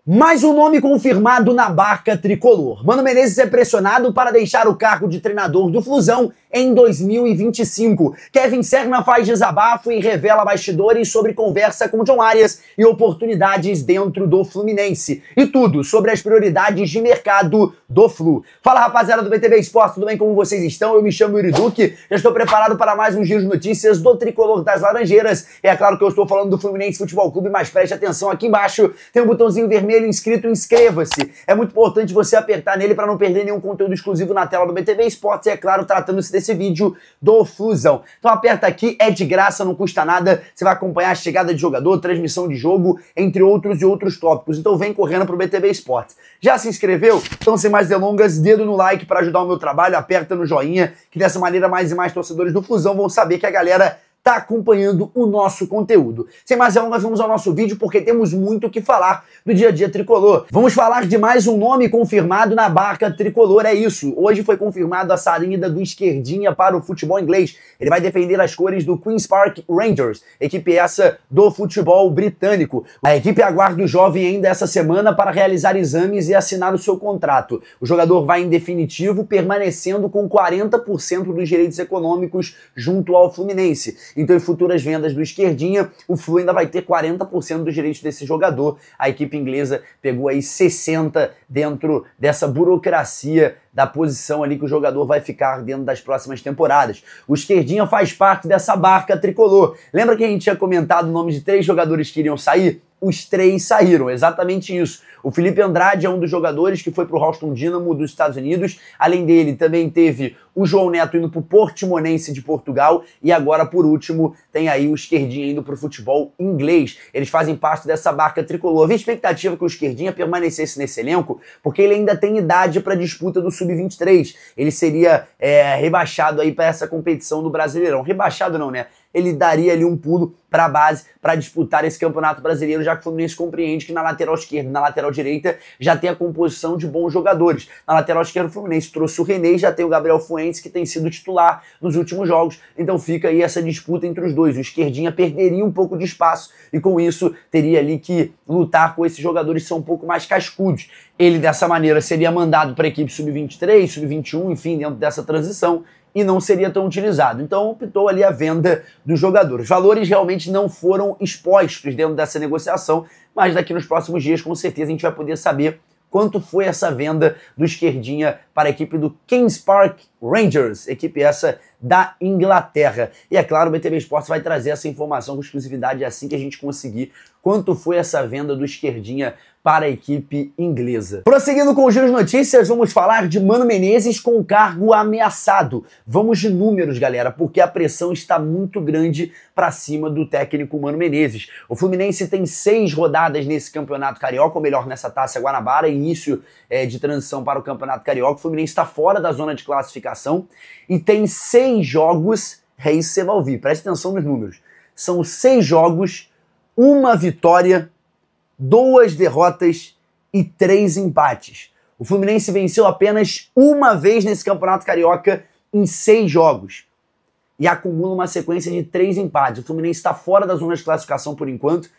Mais um nome confirmado na barca tricolor. Mano Menezes é pressionado para deixar o cargo de treinador do Flusão em 2025. Kevin Serna faz desabafo e revela bastidores sobre conversa com John Arias e oportunidades dentro do Fluminense. E tudo sobre as prioridades de mercado do Flu. Fala, rapaziada do BTB Esporte, tudo bem? Como vocês estão? Eu me chamo Yuri Duque, já estou preparado para mais um giro de notícias do Tricolor das Laranjeiras. É claro que eu estou falando do Fluminense Futebol Clube, mas preste atenção, aqui embaixo tem um botãozinho vermelho inscrito, inscreva-se. É muito importante você apertar nele para não perder nenhum conteúdo exclusivo na tela do BTB Esportes e, é claro, tratando-se desse vídeo do Flusão. Então aperta aqui, é de graça, não custa nada, você vai acompanhar a chegada de jogador, transmissão de jogo, entre outros e outros tópicos. Então vem correndo pro BTB Esportes. Já se inscreveu? Então, sem mais delongas, dedo no like para ajudar o meu trabalho, aperta no joinha, que dessa maneira mais e mais torcedores do Flusão vão saber que a galera tá acompanhando o nosso conteúdo. Sem mais delongas, vamos ao nosso vídeo, porque temos muito o que falar do dia a dia tricolor. Vamos falar de mais um nome confirmado na barca tricolor, é isso. Hoje foi confirmado a saída do esquerdinha para o futebol inglês. Ele vai defender as cores do Queen's Park Rangers, equipe essa do futebol britânico. A equipe aguarda o jovem ainda essa semana para realizar exames e assinar o seu contrato. O jogador vai em definitivo permanecendo com 40% dos direitos econômicos junto ao Fluminense. Então, em futuras vendas do esquerdinha, o Flu ainda vai ter 40% dos direitos desse jogador. A equipe inglesa pegou aí 60% dentro dessa burocracia da posição ali que o jogador vai ficar dentro das próximas temporadas. O esquerdinha faz parte dessa barca tricolor. Lembra que a gente tinha comentado o nome de 3 jogadores que iriam sair? Os 3 saíram, exatamente isso. O Felipe Andrade é um dos jogadores que foi para o Houston Dynamo dos Estados Unidos. Além dele, também teve o João Neto indo para o Portimonense de Portugal. E agora, por último, tem aí o esquerdinha indo para o futebol inglês. Eles fazem parte dessa barca tricolor. Havia expectativa que o esquerdinha permanecesse nesse elenco, porque ele ainda tem idade para a disputa do Sub-23. Ele seria rebaixado aí para essa competição do Brasileirão. Rebaixado não, né? Ele daria ali um pulo para a base para disputar esse campeonato brasileiro, já que o Fluminense compreende que na lateral esquerda e na lateral direita já tem a composição de bons jogadores. Na lateral esquerda o Fluminense trouxe o René e já tem o Gabriel Fuentes, que tem sido titular nos últimos jogos. Então fica aí essa disputa entre os dois. O esquerdinha perderia um pouco de espaço e com isso teria ali que lutar com esses jogadores que são um pouco mais cascudos. Ele dessa maneira seria mandado para a equipe Sub-23, Sub-21, enfim, dentro dessa transição, e não seria tão utilizado. Então optou ali a venda dos jogadores. Os valores realmente não foram expostos dentro dessa negociação, mas daqui nos próximos dias, com certeza, a gente vai poder saber quanto foi essa venda do esquerdinha para a equipe do Queen's Park Rangers, equipe essa da Inglaterra. E é claro, o BTB Esportes vai trazer essa informação com exclusividade assim que a gente conseguir quanto foi essa venda do esquerdinha para a equipe inglesa. Prosseguindo com os giros de notícias, vamos falar de Mano Menezes com o cargo ameaçado. Vamos de números, galera, porque a pressão está muito grande para cima do técnico Mano Menezes. O Fluminense tem 6 rodadas nesse campeonato carioca, ou melhor, nessa Taça Guanabara, início de transição para o campeonato carioca. O Fluminense está fora da zona de classificação e tem 6 jogos, é isso que você vai ouvir, preste atenção nos números. São 6 jogos, 1 vitória, 2 derrotas e 3 empates. O Fluminense venceu apenas 1 vez nesse campeonato carioca em 6 jogos. E acumula uma sequência de 3 empates. O Fluminense está fora da zona de classificação por enquanto.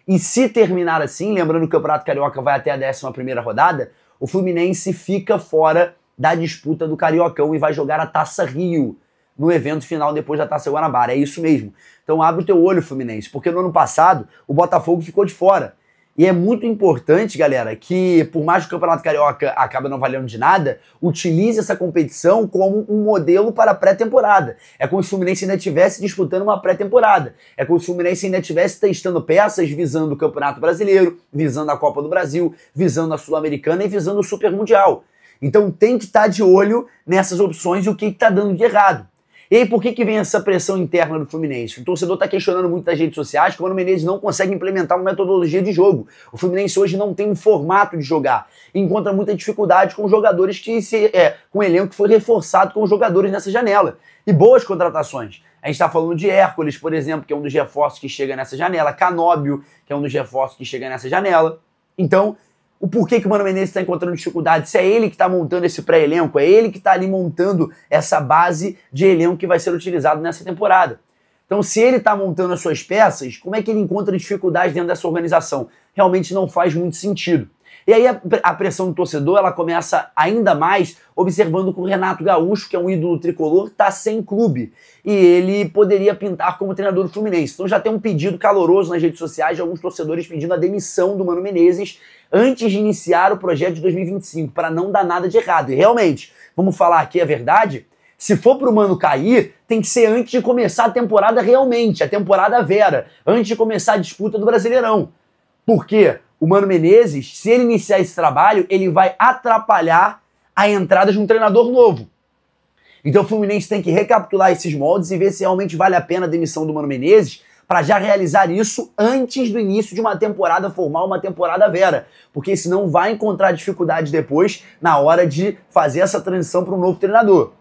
E se terminar assim, lembrando que o campeonato carioca vai até a 11ª rodada, o Fluminense fica fora da disputa do Cariocão e vai jogar a Taça Rio no evento final depois da Taça Guanabara. É isso mesmo. Então abre o teu olho, Fluminense, porque no ano passado o Botafogo ficou de fora. E é muito importante, galera, que por mais que o Campeonato Carioca acabe não valendo de nada, utilize essa competição como um modelo para a pré-temporada. É como se o Fluminense ainda estivesse disputando uma pré-temporada. É como se o Fluminense ainda estivesse testando peças visando o Campeonato Brasileiro, visando a Copa do Brasil, visando a Sul-Americana e visando o Super Mundial. Então tem que estar de olho nessas opções e o que está dando de errado. E aí, por que vem essa pressão interna do Fluminense? O torcedor está questionando muito nas redes sociais que o Mano Menezes não consegue implementar uma metodologia de jogo. O Fluminense hoje não tem um formato de jogar. E encontra muita dificuldade com jogadores com o elenco que foi reforçado com os jogadores nessa janela. E boas contratações. A gente está falando de Hércules, por exemplo, que é um dos reforços que chega nessa janela. Canóbio, que é um dos reforços que chega nessa janela. Então, o porquê que o Mano Menezes está encontrando dificuldade? Se é ele que está montando esse pré-elenco, é ele que está ali montando essa base de elenco que vai ser utilizado nessa temporada. Então, se ele está montando as suas peças, como é que ele encontra dificuldade dentro dessa organização? Realmente não faz muito sentido. E aí a pressão do torcedor ela começa ainda mais observando que o Renato Gaúcho, que é um ídolo tricolor, está sem clube. E ele poderia pintar como treinador do Fluminense. Então já tem um pedido caloroso nas redes sociais de alguns torcedores pedindo a demissão do Mano Menezes antes de iniciar o projeto de 2025, para não dar nada de errado. E realmente, vamos falar aqui a verdade, se for pro Mano cair, tem que ser antes de começar a temporada realmente, a temporada vera, antes de começar a disputa do Brasileirão. Por quê? O Mano Menezes, se ele iniciar esse trabalho, ele vai atrapalhar a entrada de um treinador novo. Então o Fluminense tem que recapitular esses moldes e ver se realmente vale a pena a demissão do Mano Menezes para já realizar isso antes do início de uma temporada formal, uma temporada vera. Porque senão vai encontrar dificuldade depois na hora de fazer essa transição para um novo treinador.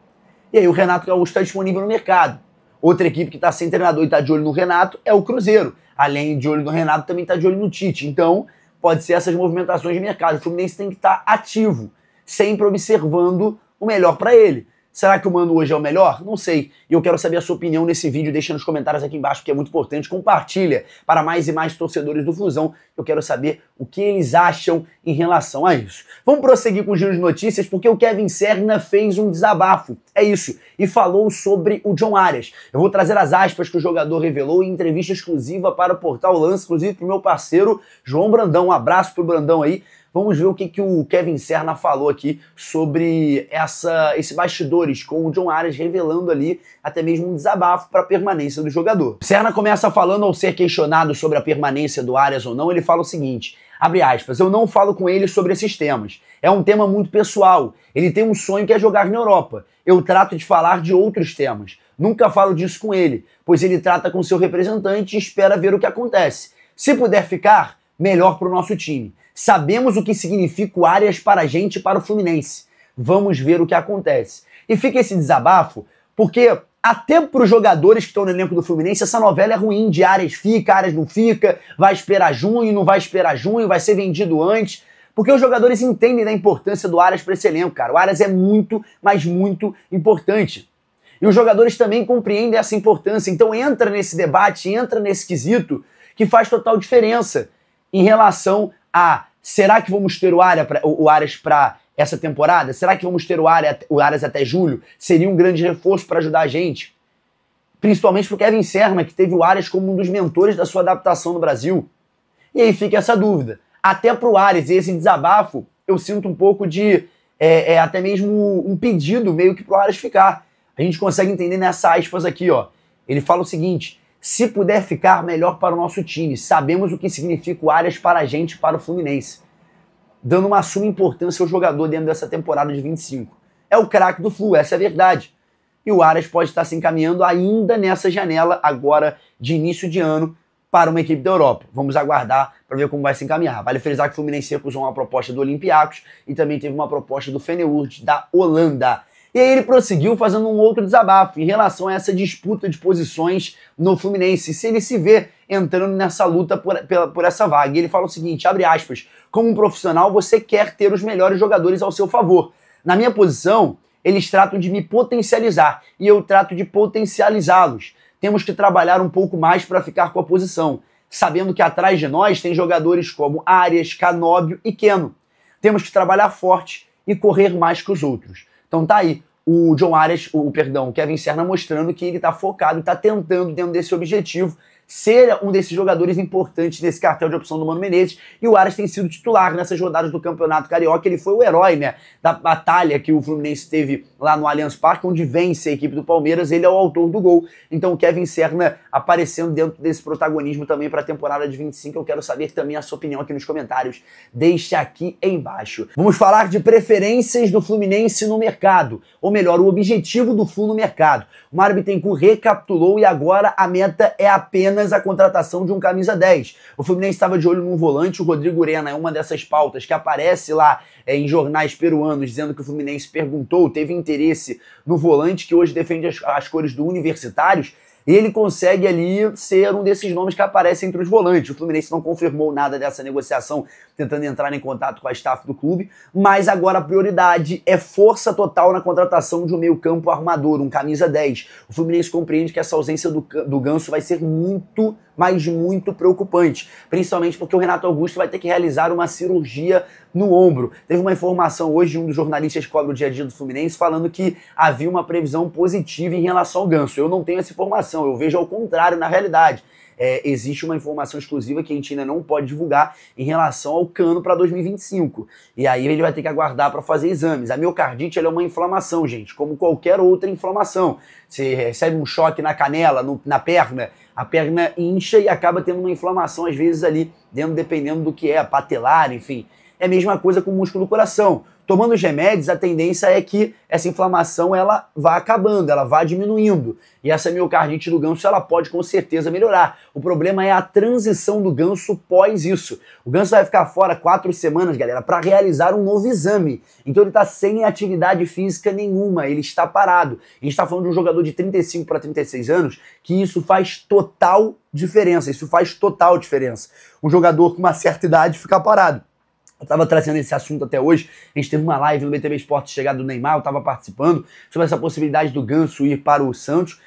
E aí o Renato Gaúcho está disponível no mercado. Outra equipe que está sem treinador e está de olho no Renato é o Cruzeiro. Além de olho no Renato, também está de olho no Tite. Então pode ser essas movimentações de mercado. O Fluminense tem que estar ativo, sempre observando o melhor para ele. Será que o Mano hoje é o melhor? Não sei. E eu quero saber a sua opinião nesse vídeo. Deixa nos comentários aqui embaixo, que é muito importante. Compartilha para mais e mais torcedores do Flusão. Eu quero saber o que eles acham em relação a isso. Vamos prosseguir com o giro de notícias, porque o Kevin Serna fez um desabafo. É isso. E falou sobre o John Arias. Eu vou trazer as aspas que o jogador revelou em entrevista exclusiva para o Portal Lance, inclusive para o meu parceiro João Brandão. Um abraço para o Brandão aí. Vamos ver o que o Kevin Serna falou aqui sobre esse bastidores, com o John Arias revelando ali até mesmo um desabafo para a permanência do jogador. Serna começa falando, ao ser questionado sobre a permanência do Arias ou não, ele fala o seguinte, abre aspas, eu não falo com ele sobre esses temas. É um tema muito pessoal. Ele tem um sonho que é jogar na Europa. Eu trato de falar de outros temas. Nunca falo disso com ele, pois ele trata com seu representante e espera ver o que acontece. Se puder ficar, melhor para o nosso time. Sabemos o que significa o Arias para a gente e para o Fluminense. Vamos ver o que acontece. E fica esse desabafo, porque até para os jogadores que estão no elenco do Fluminense, essa novela é ruim, de Arias fica, Arias não fica, vai esperar junho, não vai esperar junho, vai ser vendido antes. Porque os jogadores entendem da importância do Arias para esse elenco, cara. O Arias é muito, mas muito importante. E os jogadores também compreendem essa importância. Então entra nesse debate, entra nesse quesito que faz total diferença em relação a, será que vamos ter o Arias para essa temporada? Será que vamos ter o Arias até julho? Seria um grande reforço para ajudar a gente. Principalmente para o Kevin Serna, que teve o Arias como um dos mentores da sua adaptação no Brasil. E aí fica essa dúvida. Até para o Arias, esse desabafo, eu sinto um pouco de, até mesmo um pedido meio que para o Arias ficar. A gente consegue entender nessa aspas aqui, ó. Ele fala o seguinte, se puder ficar, melhor para o nosso time. Sabemos o que significa o Arias para a gente e para o Fluminense. Dando uma suma importância ao jogador dentro dessa temporada de 25. É o craque do Flu, essa é a verdade. E o Arias pode estar se encaminhando ainda nessa janela agora de início de ano para uma equipe da Europa. Vamos aguardar para ver como vai se encaminhar. Vale frisar que o Fluminense recusou uma proposta do Olympiacos e também teve uma proposta do Feyenoord da Holanda. E aí ele prosseguiu fazendo um outro desabafo em relação a essa disputa de posições no Fluminense, se ele se vê entrando nessa luta por essa vaga. E ele fala o seguinte, abre aspas, como um profissional você quer ter os melhores jogadores ao seu favor. Na minha posição, eles tratam de me potencializar e eu trato de potencializá-los. Temos que trabalhar um pouco mais para ficar com a posição, sabendo que atrás de nós tem jogadores como Arias, Canóbio e Keno. Temos que trabalhar forte e correr mais que os outros. Então tá aí, o Kevin Serna mostrando que ele tá focado e tá tentando, dentro desse objetivo, ser um desses jogadores importantes nesse cartel de opção do Mano Menezes, e o Arias tem sido titular nessas rodadas do Campeonato Carioca. Ele foi o herói, né, da batalha que o Fluminense teve lá no Allianz Parque, onde vence a equipe do Palmeiras. Ele é o autor do gol. Então o Kevin Serna aparecendo dentro desse protagonismo também para a temporada de 25. Eu quero saber também a sua opinião aqui nos comentários. Deixa aqui embaixo. Vamos falar de preferências do Fluminense no mercado, ou melhor, o objetivo do Flu no mercado. O Mário Bittencourt recapitulou e agora a meta é apenas a contratação de um camisa 10. O Fluminense estava de olho num volante, o Rodrigo Urena é uma dessas pautas que aparece lá em jornais peruanos, dizendo que o Fluminense teve interesse no volante, que hoje defende as cores do Universitários, e ele consegue ali ser um desses nomes que aparecem entre os volantes. O Fluminense não confirmou nada dessa negociação, tentando entrar em contato com a staff do clube, mas agora a prioridade é força total na contratação de um meio-campo armador, um camisa 10. O Fluminense compreende que essa ausência do Ganso vai ser muito, mas muito preocupante, principalmente porque o Renato Augusto vai ter que realizar uma cirurgia no ombro. Teve uma informação hoje de um dos jornalistas que cobra o dia a dia do Fluminense falando que havia uma previsão positiva em relação ao Ganso. Eu não tenho essa informação, eu vejo ao contrário na realidade. Existe uma informação exclusiva que a gente ainda não pode divulgar em relação ao Cano para 2025. E aí ele vai ter que aguardar para fazer exames. A miocardite ela é uma inflamação, gente, como qualquer outra inflamação. Você recebe um choque na canela, na perna, a perna incha e acaba tendo uma inflamação, às vezes, ali dentro, dependendo do que é, patelar, enfim. É a mesma coisa com o músculo do coração. Tomando os remédios, a tendência é que essa inflamação ela vá acabando, ela vá diminuindo. E essa miocardite do Ganso ela pode com certeza melhorar. O problema é a transição do Ganso pós isso. O Ganso vai ficar fora 4 semanas, galera, para realizar um novo exame. Então ele está sem atividade física nenhuma, ele está parado. A gente está falando de um jogador de 35 para 36 anos, que isso faz total diferença. Isso faz total diferença. Um jogador com uma certa idade ficar parado. Eu estava trazendo esse assunto até hoje, a gente teve uma live no BTV Esportes chegada do Neymar, eu estava participando, sobre essa possibilidade do Ganso ir para o Santos.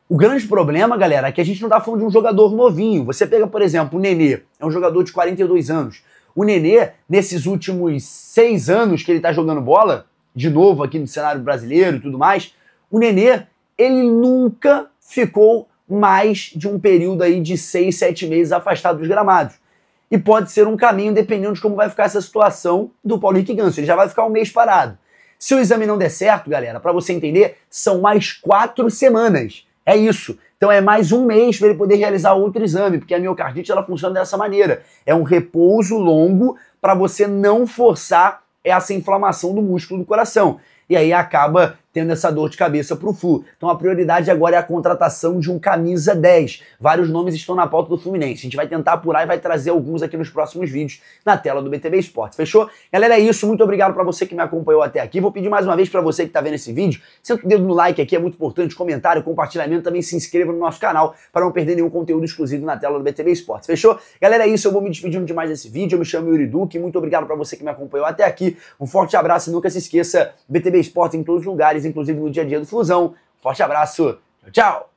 O grande problema, galera, é que a gente não está falando de um jogador novinho. Você pega, por exemplo, o Nenê, é um jogador de 42 anos. O Nenê, nesses últimos 6 anos que ele está jogando bola, de novo aqui no cenário brasileiro e tudo mais, o Nenê, ele nunca ficou mais de um período aí de 6, 7 meses afastado dos gramados. E pode ser um caminho dependendo de como vai ficar essa situação do Paulo Henrique Ganso. Ele já vai ficar um mês parado. Se o exame não der certo, galera, para você entender, são mais 4 semanas. É isso. Então é mais um mês para ele poder realizar outro exame, porque a miocardite ela funciona dessa maneira. É um repouso longo para você não forçar essa inflamação do músculo do coração. E aí acaba tendo essa dor de cabeça pro Flu. Então a prioridade agora é a contratação de um camisa 10. Vários nomes estão na pauta do Fluminense. A gente vai tentar apurar e vai trazer alguns aqui nos próximos vídeos na tela do BTV Esportes. Fechou? Galera, é isso. Muito obrigado para você que me acompanhou até aqui. Vou pedir mais uma vez para você que tá vendo esse vídeo, senta o dedo no like aqui, é muito importante, comentário, compartilhamento, também se inscreva no nosso canal para não perder nenhum conteúdo exclusivo na tela do BTV Esportes. Fechou? Galera, é isso. Eu vou me despedindo demais desse vídeo. Eu me chamo Yuri Duque. Muito obrigado para você que me acompanhou até aqui. Um forte abraço e nunca se esqueça, BTV Esportes em todos os lugares, inclusive no dia a dia do Flusão. Forte abraço. Tchau, tchau.